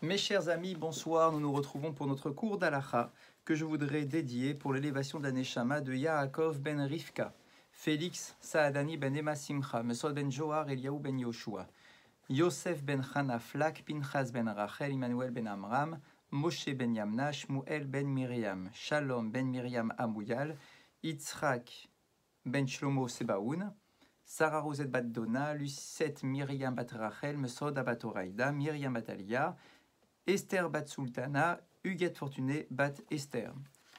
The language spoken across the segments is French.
Mes chers amis, bonsoir. Nous nous retrouvons pour notre cours d'Alacha que je voudrais dédier pour l'élévation de la Neshama de Yaakov ben Rivka, Félix Saadani ben Emma Simcha, Mesod ben Johar, Eliaou ben Yoshua, Yosef ben Chana Flak, Pinchas ben Rachel, Emmanuel ben Amram, Moshe ben Yamna, Shmuel ben Miriam, Shalom ben Miriam Amouyal, Yitzhak ben Shlomo Sebaoun, Sarah Rosette bat Dona, Lucette Miriam bat Rachel, Mesod bat Oraïda, Miriam bat Alia, Esther bat Sultana, Huguette Fortuné bat Esther.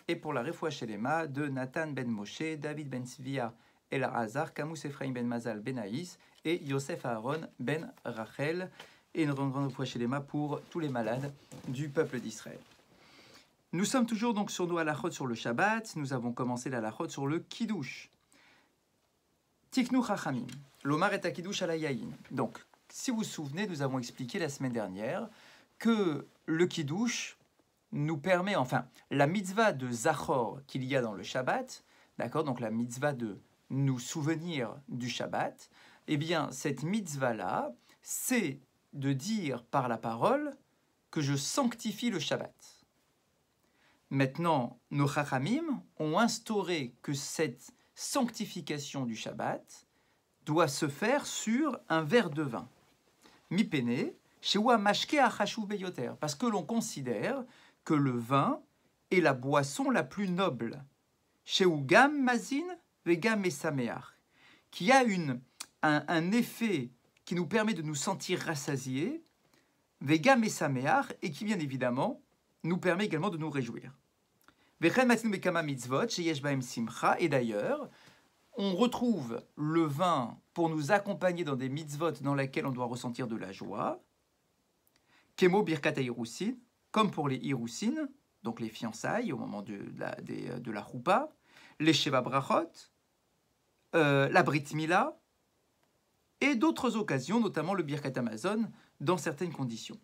Et pour la Refoua Shelema de Nathan ben Moshe, David ben Svia El Hazar, Kamous Ephraim ben Mazal ben Aïs et Yosef Aaron ben Rachel. Et une grande Refoua Shelema pour tous les malades du peuple d'Israël. Nous sommes toujours donc sur nos halachot sur le Shabbat. Nous avons commencé la halachot sur le Kiddush. Tiknu Chachamim, l'Omar est à Kiddush à la Yaïn. Donc, si vous vous souvenez, nous avons expliqué la semaine dernière que le Kiddush nous permet, enfin, la mitzvah de Zachor qu'il y a dans le Shabbat, d'accord, donc la mitzvah de nous souvenir du Shabbat, eh bien, cette mitzvah-là, c'est de dire par la parole que je sanctifie le Shabbat. Maintenant, nos Chachamim ont instauré que cette sanctification du Shabbat doit se faire sur un verre de vin. Mipene, parce que l'on considère que le vin est la boisson la plus noble, gam mazin vegam mesameach, qui a un effet qui nous permet de nous sentir rassasiés, vegam mesameach, et qui bien évidemment nous permet également de nous réjouir. Et d'ailleurs, on retrouve le vin pour nous accompagner dans des mitzvot dans lesquels on doit ressentir de la joie, Kemo birkat Irousin, comme pour les Irousin, donc les fiançailles au moment de la choupa, les Sheva Brachot, la Brit Mila, et d'autres occasions, notamment le Birkat Amazon, dans certaines conditions.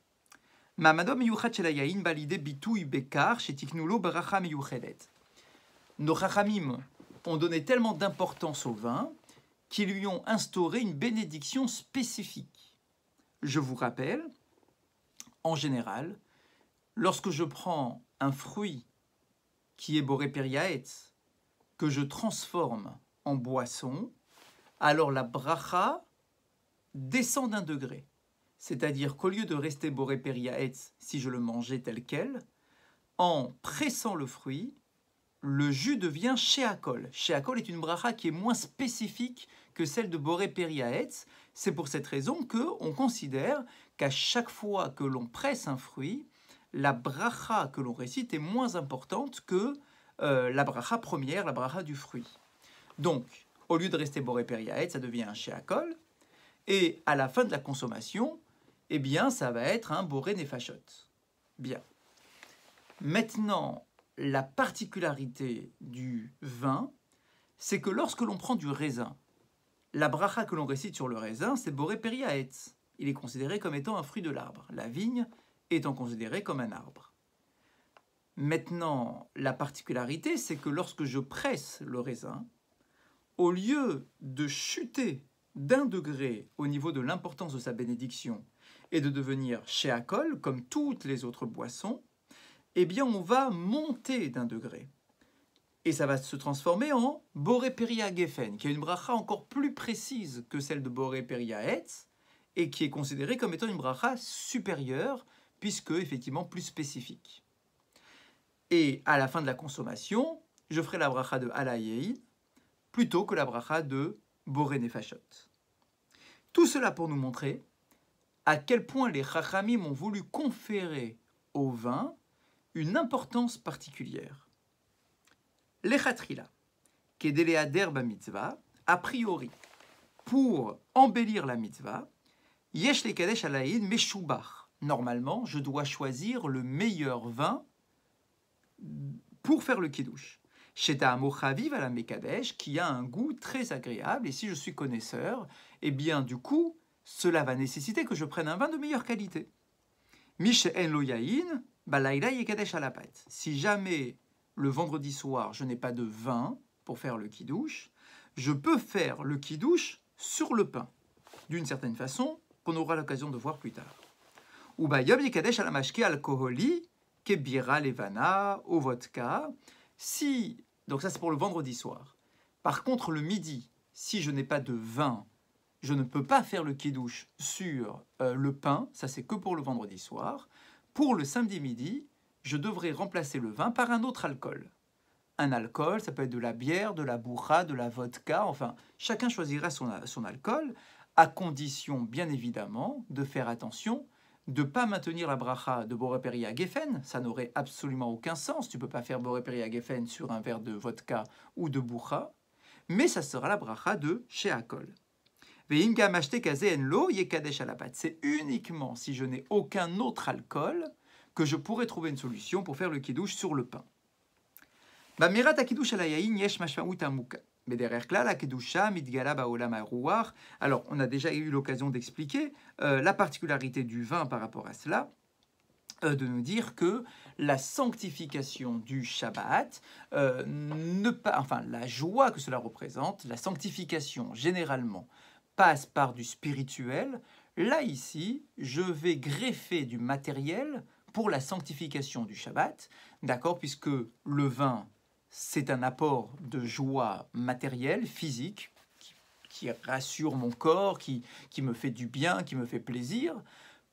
Mamadom Miyuchat Shelayain balide bitouy bekar shetiknulo beracha miyuchelet. Nos Chachamim ont donné tellement d'importance au vin qu'ils lui ont instauré une bénédiction spécifique. Je vous rappelle, en général, lorsque je prends un fruit qui est boré periaetz, que je transforme en boisson, alors la bracha descend d'un degré. C'est-à-dire qu'au lieu de rester boré periaetz si je le mangeais tel quel, en pressant le fruit, le jus devient sheakol. Sheakol est une bracha qui est moins spécifique que celle de boré periaetz. C'est pour cette raison qu'on considère qu'à chaque fois que l'on presse un fruit, la bracha que l'on récite est moins importante que la bracha première, la bracha du fruit. Donc, au lieu de rester boré periaetz, ça devient un sheakol. Et à la fin de la consommation, eh bien, ça va être un boré nefashot. Bien. Maintenant, la particularité du vin, c'est que lorsque l'on prend du raisin, la bracha que l'on récite sur le raisin, c'est boré periaetz. Il est considéré comme étant un fruit de l'arbre. La vigne étant considérée comme un arbre. Maintenant, la particularité, c'est que lorsque je presse le raisin, au lieu de chuter d'un degré au niveau de l'importance de sa bénédiction et de devenir sheakol, comme toutes les autres boissons, eh bien, on va monter d'un degré. Et ça va se transformer en boré peria gefen, qui est une bracha encore plus précise que celle de boré peria etz, et qui est considérée comme étant une bracha supérieure, puisque effectivement plus spécifique. Et à la fin de la consommation, je ferai la bracha de Alayein, plutôt que la bracha de boré nefashot. Tout cela pour nous montrer à quel point les Chachamim ont voulu conférer au vin une importance particulière. Lechatrila, kedelea derba mitzvah, a priori, pour embellir la mitzvah, yesh lekadesh alaïn meshubach. Normalement, je dois choisir le meilleur vin pour faire le kiddush. Sheta amochaviv ala mekadesh, qui a un goût très agréable, et si je suis connaisseur, eh bien du coup, cela va nécessiter que je prenne un vin de meilleure qualité. Mish en lo yain, balayla yekadesh alapat. Si jamais le vendredi soir, je n'ai pas de vin pour faire le kiddush, je peux faire le kiddush sur le pain, d'une certaine façon, qu'on aura l'occasion de voir plus tard. ou bayom yikadesh al mashke alcoholi, kebira levana, au vodka. Si, donc ça c'est pour le vendredi soir. Par contre, le midi, si je n'ai pas de vin, je ne peux pas faire le kidouche sur le pain, ça c'est que pour le vendredi soir. Pour le samedi midi, je devrais remplacer le vin par un autre alcool. Un alcool, ça peut être de la bière, de la bourra, de la vodka, enfin, chacun choisira son alcool, à condition, bien évidemment, de faire attention, de ne pas maintenir la bracha de Boré Peri à Geffen, ça n'aurait absolument aucun sens, tu ne peux pas faire Boré Peri à Geffen sur un verre de vodka ou de bourra, mais ça sera la bracha de Sheakol. C'est uniquement si je n'ai aucun autre alcool que je pourrais trouver une solution pour faire le kidouche sur le pain. Alors, on a déjà eu l'occasion d'expliquer la particularité du vin par rapport à cela, de nous dire que la sanctification du Shabbat, la joie que cela représente, la sanctification généralement passe par du spirituel. Là, ici, je vais greffer du matériel pour la sanctification du Shabbat, d'accord, puisque le vin, c'est un apport de joie matérielle, physique, qui rassure mon corps, qui me fait du bien, qui me fait plaisir,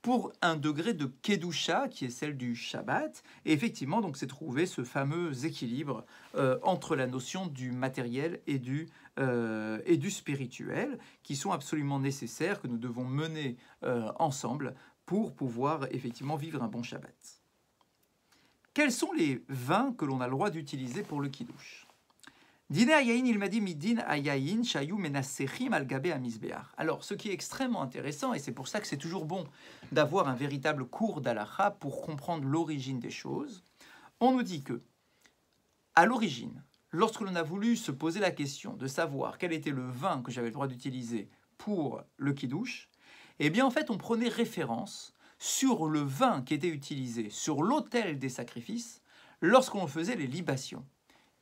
pour un degré de Kedusha, qui est celle du Shabbat. Et effectivement, donc, c'est trouver ce fameux équilibre entre la notion du matériel et du spirituel, qui sont absolument nécessaires, que nous devons mener ensemble pour pouvoir effectivement vivre un bon Shabbat. Quels sont les vins que l'on a le droit d'utiliser pour le kiddush? Dine ayayin, il m'a dit midin ayayin shayu menasechim al gabe amizbeach. Alors, ce qui est extrêmement intéressant, et c'est pour ça que c'est toujours bon d'avoir un véritable cours d'halakha pour comprendre l'origine des choses, on nous dit que, à l'origine, lorsque l'on a voulu se poser la question de savoir quel était le vin que j'avais le droit d'utiliser pour le kiddush, eh bien, en fait, on prenait référence sur le vin qui était utilisé sur l'autel des sacrifices lorsqu'on faisait les libations.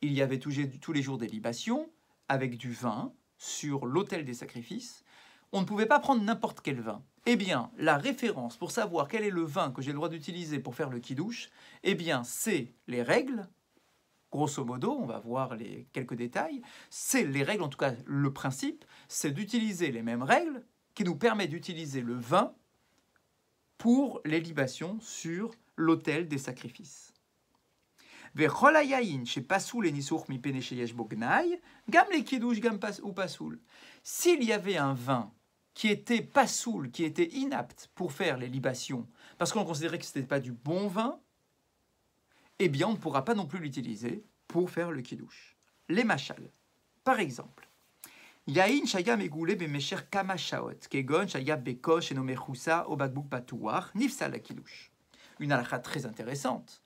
Il y avait tous les jours des libations avec du vin sur l'autel des sacrifices. On ne pouvait pas prendre n'importe quel vin. Eh bien, la référence pour savoir quel est le vin que j'ai le droit d'utiliser pour faire le kiddush, eh bien, c'est les règles. Grosso modo, on va voir quelques détails. C'est les règles, en tout cas le principe, c'est d'utiliser les mêmes règles qui nous permettent d'utiliser le vin pour les libations sur l'autel des sacrifices. S'il y avait un vin qui était pasoul, qui était inapte pour faire les libations, parce qu'on considérait que ce n'était pas du bon vin, eh bien on ne pourra pas non plus l'utiliser pour faire le kiddush. Les machal, par exemple, Yain shaya megoulé bemesher kama shaot, kegon shaya bekosh eno mechousa au bakbouk patouar, nifsal la kiddush. Une halakha très intéressante.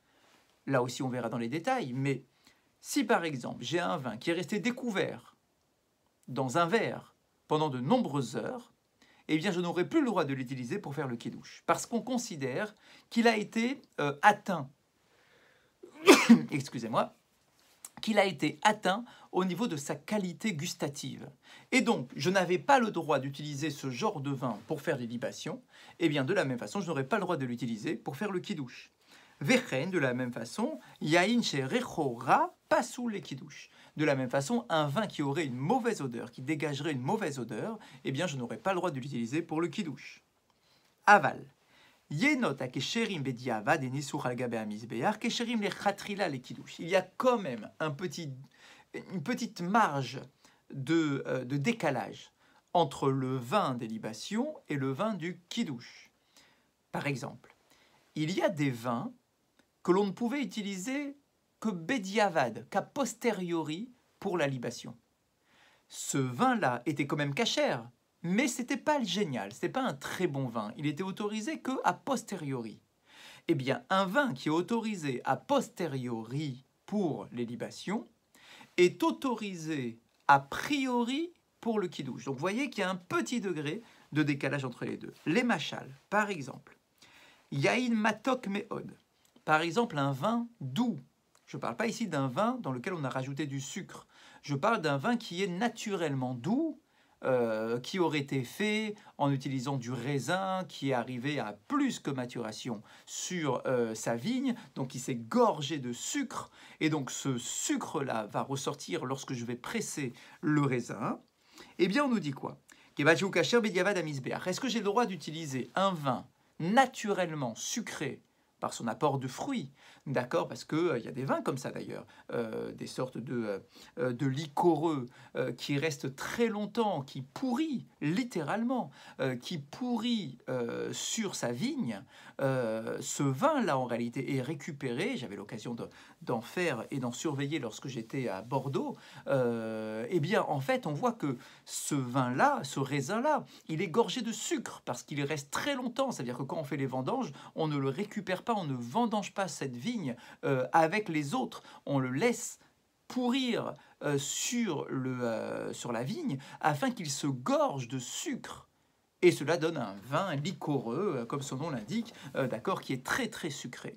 Là aussi, on verra dans les détails. Mais si, par exemple, j'ai un vin qui est resté découvert dans un verre pendant de nombreuses heures, eh bien, je n'aurai plus le droit de l'utiliser pour faire le kiddush. Parce qu'on considère qu'il a été atteint, excusez-moi, qu'il a été atteint au niveau de sa qualité gustative. Et donc, je n'avais pas le droit d'utiliser ce genre de vin pour faire des libations. Eh bien, de la même façon, je n'aurais pas le droit de l'utiliser pour faire le kiddush. Vechen, de la même façon, yain sherechora pasoul le kiddush. De la même façon, un vin qui aurait une mauvaise odeur, qui dégagerait une mauvaise odeur, eh bien, je n'aurais pas le droit de l'utiliser pour le kiddush. Aval. Yenot a kesherim bediavad et nisur al gabe amizbeach kesherim le chatrila le kiddush. Il y a quand même une petite marge de décalage entre le vin des libations et le vin du kiddush. Par exemple, il y a des vins que l'on ne pouvait utiliser que bediavad, qu'a posteriori pour la libation. Ce vin-là était quand même cachère, mais c'était pas génial, c'était pas un très bon vin. Il était autorisé que a posteriori. Eh bien, un vin qui est autorisé a posteriori pour les libations est autorisé a priori pour le kiddush. Donc, vous voyez qu'il y a un petit degré de décalage entre les deux. Les machal, par exemple, yain matok meod, par exemple, un vin doux. Je ne parle pas ici d'un vin dans lequel on a rajouté du sucre. Je parle d'un vin qui est naturellement doux, qui aurait été fait en utilisant du raisin qui est arrivé à plus que maturation sur sa vigne, donc il s'est gorgé de sucre, et donc ce sucre-là va ressortir lorsque je vais presser le raisin. Eh bien, on nous dit quoi? Est-ce que j'ai le droit d'utiliser un vin naturellement sucré par son apport de fruits? D'accord, parce qu'il y a des vins comme ça d'ailleurs, des sortes de liquoreux qui restent très longtemps, qui pourrit littéralement, qui pourrit sur sa vigne. Ce vin-là, en réalité, est récupéré. J'avais l'occasion d'en faire et d'en surveiller lorsque j'étais à Bordeaux. Eh bien, en fait, on voit que ce vin-là, ce raisin-là, il est gorgé de sucre parce qu'il reste très longtemps. C'est-à-dire que quand on fait les vendanges, on ne le récupère pas, on ne vendange pas cette vigne avec les autres. On le laisse pourrir sur la vigne afin qu'il se gorge de sucre. Et cela donne un vin liquoreux, comme son nom l'indique, d'accord, qui est très très sucré.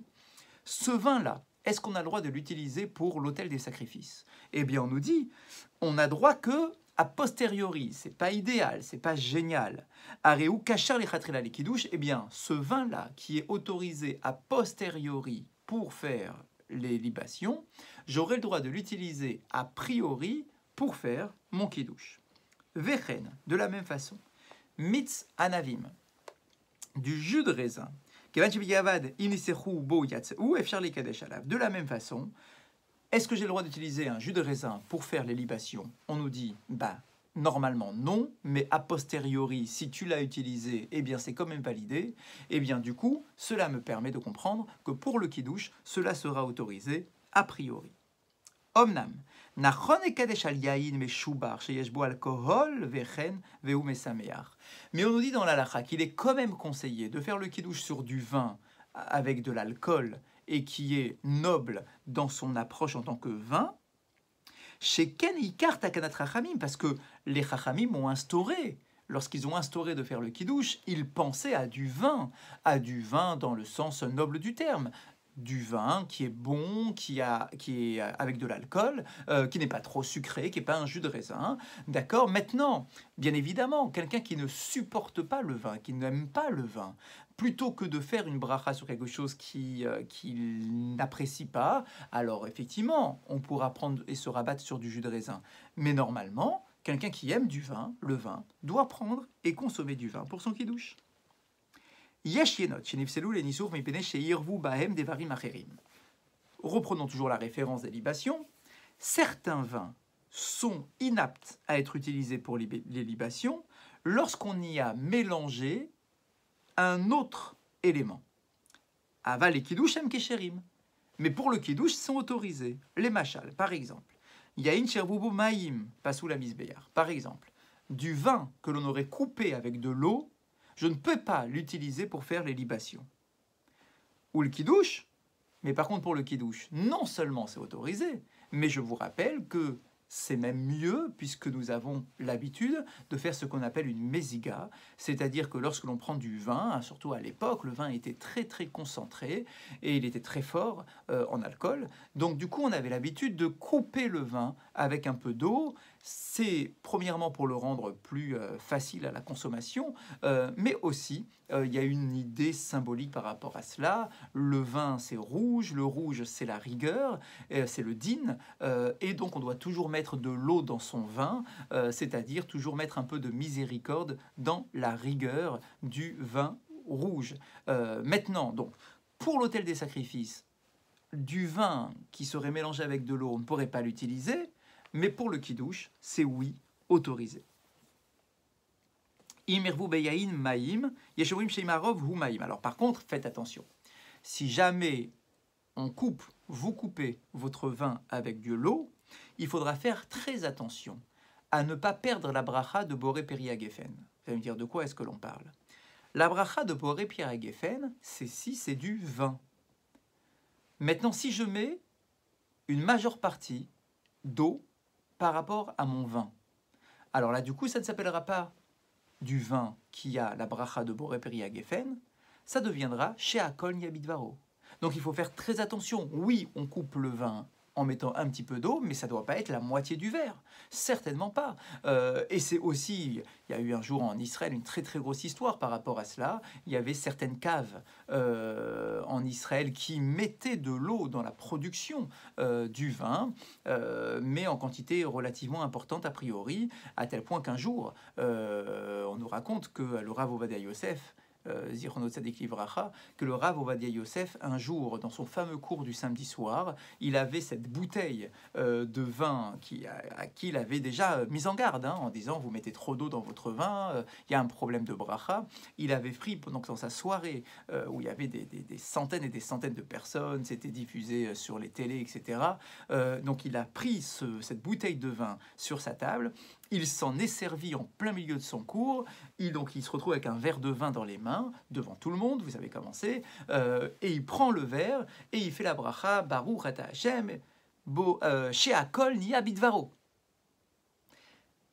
Ce vin-là, est-ce qu'on a le droit de l'utiliser pour l'autel des sacrifices? Eh bien, on nous dit, on n'a droit que a posteriori. C'est pas idéal, c'est pas génial. Areu kachar le chatrila le kiddush. Eh bien, ce vin-là, qui est autorisé a posteriori pour faire les libations, j'aurai le droit de l'utiliser a priori pour faire mon kiddush. Vechen, de la même façon. Mitz anavim, du jus de raisin. De la même façon, est-ce que j'ai le droit d'utiliser un jus de raisin pour faire les libations? On nous dit, bah, normalement non, mais a posteriori, si tu l'as utilisé, eh bien c'est quand même validé. Eh bien du coup, cela me permet de comprendre que pour le kiddush, cela sera autorisé a priori. Omnam, mais on nous dit dans l'halakha qu'il est quand même conseillé de faire le kiddush sur du vin avec de l'alcool et qui est noble dans son approche en tant que vin. Chez Ken Ikar Takanat Chachamim, parce que les Chachamim ont instauré, lorsqu'ils ont instauré de faire le kiddush, ils pensaient à du vin dans le sens noble du terme. Du vin qui est bon, qui est avec de l'alcool, qui n'est pas trop sucré, qui n'est pas un jus de raisin. D'accord? Maintenant, bien évidemment, quelqu'un qui ne supporte pas le vin, qui n'aime pas le vin, plutôt que de faire une bracha sur quelque chose qu'il n'apprécie pas, alors effectivement, on pourra prendre et se rabattre sur du jus de raisin. Mais normalement, quelqu'un qui aime du vin, le vin, doit prendre et consommer du vin pour son kiddush. Reprenons toujours la référence des libations. Certains vins sont inaptes à être utilisés pour les libations lorsqu'on y a mélangé un autre élément. Aval et kiddush hem kesherim. Mais pour le kiddush, ils sont autorisés. Les machal, par exemple. Yain sherbubu maïm, pasou la misbeyar. Par exemple, du vin que l'on aurait coupé avec de l'eau, je ne peux pas l'utiliser pour faire les libations. Ou le kiddush, mais par contre pour le kiddush, non seulement c'est autorisé, mais je vous rappelle que c'est même mieux puisque nous avons l'habitude de faire ce qu'on appelle une mesiga, c'est-à-dire que lorsque l'on prend du vin, surtout à l'époque, le vin était très très concentré et il était très fort en alcool. Donc du coup, on avait l'habitude de couper le vin avec un peu d'eau. C'est premièrement pour le rendre plus facile à la consommation, mais aussi il y a une idée symbolique par rapport à cela. Le vin, c'est rouge, le rouge, c'est la rigueur, c'est le din, et donc on doit toujours mettre de l'eau dans son vin, c'est-à-dire toujours mettre un peu de miséricorde dans la rigueur du vin rouge. Maintenant, donc, pour l'autel des sacrifices, du vin qui serait mélangé avec de l'eau, on ne pourrait pas l'utiliser, mais pour le kiddush, c'est oui, autorisé. Alors par contre, faites attention. Si jamais vous coupez votre vin avec de l'eau, il faudra faire très attention à ne pas perdre la bracha de Boré Peria Geffen. Vous allez me dire de quoi est-ce que l'on parle? La bracha de Boré Peria Geffen, c'est du vin. Maintenant, si je mets une majeure partie d'eau par rapport à mon vin, alors là, du coup, ça ne s'appellera pas du vin qui a la bracha de Boré Peria Geffen, ça deviendra Sheakol Yabidvaro. Donc il faut faire très attention. Oui, on coupe le vin en mettant un petit peu d'eau, mais ça ne doit pas être la moitié du verre. Certainement pas. Et c'est aussi, il y a eu un jour en Israël une très très grosse histoire par rapport à cela. Il y avait certaines caves en Israël qui mettaient de l'eau dans la production du vin, mais en quantité relativement importante a priori, à tel point qu'un jour, on nous raconte que le Rav Ovadia Yosef, Zichrono Tzadik Livracha, que le Rav Ovadia Yosef, un jour, dans son fameux cours du samedi soir, il avait cette bouteille de vin à qui il avait déjà mis en garde, en disant « vous mettez trop d'eau dans votre vin, il y a un problème de bracha ». Il avait pris, pendant que dans sa soirée, où il y avait des centaines et des centaines de personnes, c'était diffusé sur les télés, etc. Donc il a pris cette bouteille de vin sur sa table, il s'en est servi en plein milieu de son cours, donc il se retrouve avec un verre de vin dans les mains, devant tout le monde, vous savez comment c'est, et il prend le verre, et il fait la bracha, Baruch ata Hashem, She'akol niya bidvaro.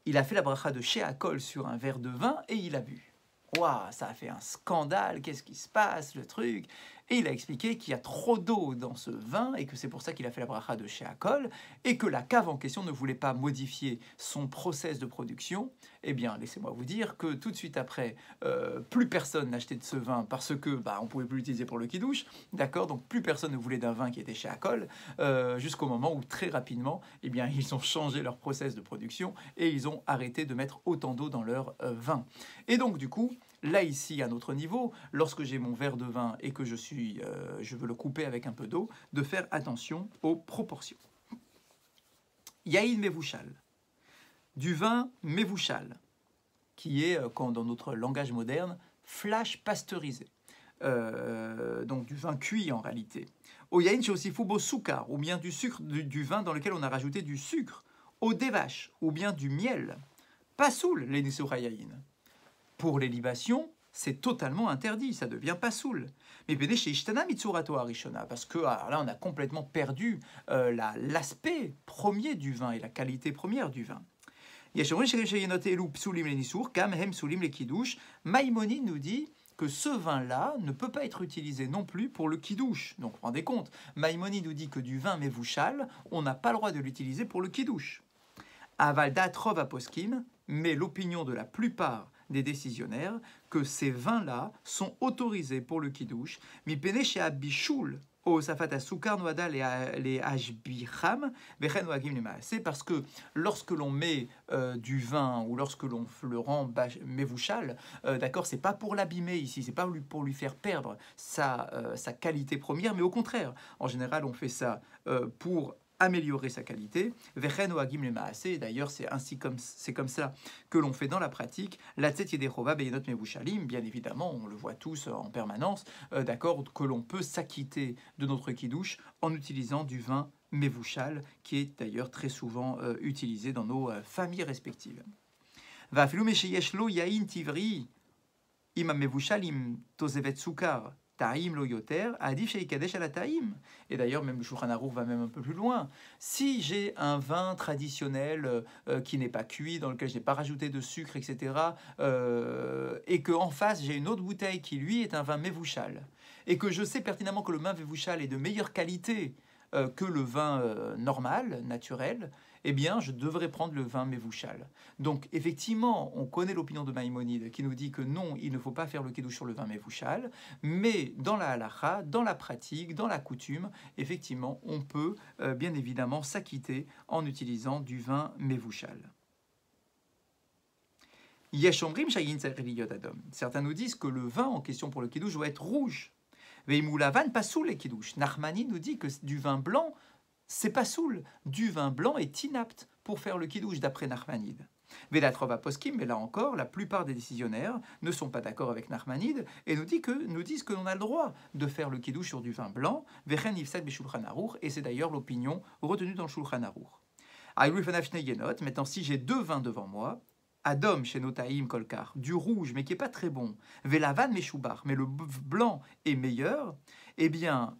Il a fait la bracha de She'akol sur un verre de vin, et il a bu. Waouh, ça a fait un scandale, qu'est-ce qui se passe, le truc. Et il a expliqué qu'il y a trop d'eau dans ce vin et que c'est pour ça qu'il a fait la bracha de She'akol et que la cave en question ne voulait pas modifier son process de production. Eh bien, laissez-moi vous dire que tout de suite après, plus personne n'achetait de ce vin parce que on pouvait plus l'utiliser pour le kidouche, d'accord. Donc plus personne ne voulait d'un vin qui était She'akol jusqu'au moment où très rapidement, eh bien, ils ont changé leur process de production et ils ont arrêté de mettre autant d'eau dans leur vin. Et donc du coup, là ici, à notre niveau, lorsque j'ai mon verre de vin et que je veux le couper avec un peu d'eau, de faire attention aux proportions. Yaïn Mevouchal, du vin Mevouchal, qui est, dans notre langage moderne, flash pasteurisé. Donc du vin cuit en réalité. Au Yaïn Shosifubo Soukar, ou bien du sucre, du vin dans lequel on a rajouté du sucre. Au Devash, ou bien du miel. Pasoul, les Nisura Yaïn. Pour les libations, c'est totalement interdit, ça devient pas saoul. Mais parce que alors là, on a complètement perdu l'aspect premier du vin et la qualité première du vin. Maïmonide nous dit que ce vin-là ne peut pas être utilisé non plus pour le kidouche. Donc, vous vous rendez compte, Maïmonide nous dit que du vin mevouchal, on n'a pas le droit de l'utiliser pour le kidouche. Avalda trov aposkim, mais l'opinion de la plupart des décisionnaires que ces vins-là sont autorisés pour le kidouche, mi pene chez Abishul au safat asukar noada les ashbicham vechen wagim lema. C'est parce que lorsque l'on met du vin ou lorsque l'on le rend mevouchal, d'accord, c'est pas pour l'abîmer ici, c'est pas pour lui faire perdre sa qualité première, mais au contraire, en général, on fait ça pour améliorer sa qualité. D'ailleurs, c'est comme ça que l'on fait dans la pratique. La tzetye dechova beyinot mevushalim, bien évidemment, on le voit tous en permanence, d'accord, que l'on peut s'acquitter de notre kidouche en utilisant du vin mevushal, qui est d'ailleurs très souvent utilisé dans nos familles respectives. Vafilu mesheyesh lo yain tivri imam mevushalim tozevet sukar. Taïm lo yoter, adif sheikadesh ala taïm. Et d'ailleurs, même le Shulchan Aruch va même un peu plus loin. Si j'ai un vin traditionnel qui n'est pas cuit, dans lequel je n'ai pas rajouté de sucre, etc., et qu'en face, j'ai une autre bouteille qui, lui, est un vin mevouchal, et que je sais pertinemment que le vin mevouchal est de meilleure qualité que le vin normal, naturel, eh bien, je devrais prendre le vin mevouchal. Donc, effectivement, on connaît l'opinion de Maïmonide qui nous dit que non, il ne faut pas faire le kidouche sur le vin mevouchal, mais dans la halacha, dans la pratique, dans la coutume, effectivement, on peut bien évidemment s'acquitter en utilisant du vin mevouchal. Certains nous disent que le vin en question pour le kidouche doit être rouge. Nachmani nous dit que du vin blanc, c'est pas soul. Du vin blanc est inapte pour faire le kidouche d'après Nachmanide. Velatrova poskim, mais là encore, la plupart des décisionnaires ne sont pas d'accord avec Nachmanide et nous disent que l'on a le droit de faire le kidouche sur du vin blanc. Vechen ifsad b'shulchan aruch, et c'est d'ailleurs l'opinion retenue dans le shulchan aruch. Maintenant, si j'ai deux vins devant moi, Adom chez Notaïm Kolkar, du rouge mais qui n'est pas très bon, Velavan Meshubar, mais le blanc est meilleur, eh bien,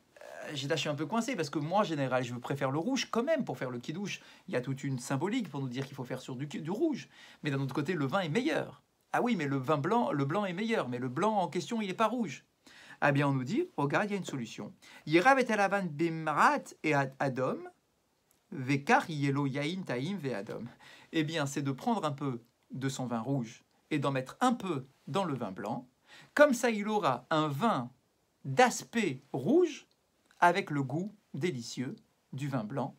là je suis un peu coincé parce que moi en général je préfère le rouge quand même pour faire le kidouche. Il y a toute une symbolique pour nous dire qu'il faut faire sur du rouge, mais d'un autre côté le vin est meilleur. Ah oui, mais le blanc est meilleur, mais le blanc en question il n'est pas rouge. Ah bien on nous dit, regarde, il y a une solution. Yerav et Alavan Bimrat et Adom, Vekar yelo yain taim ve'adom. Eh bien, c'est de prendre un peu de son vin rouge et d'en mettre un peu dans le vin blanc. Comme ça, il aura un vin d'aspect rouge avec le goût délicieux du vin blanc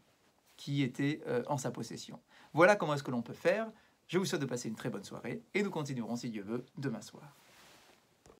qui était en sa possession. Voilà comment est-ce que l'on peut faire. Je vous souhaite de passer une très bonne soirée et nous continuerons, si Dieu veut, demain soir.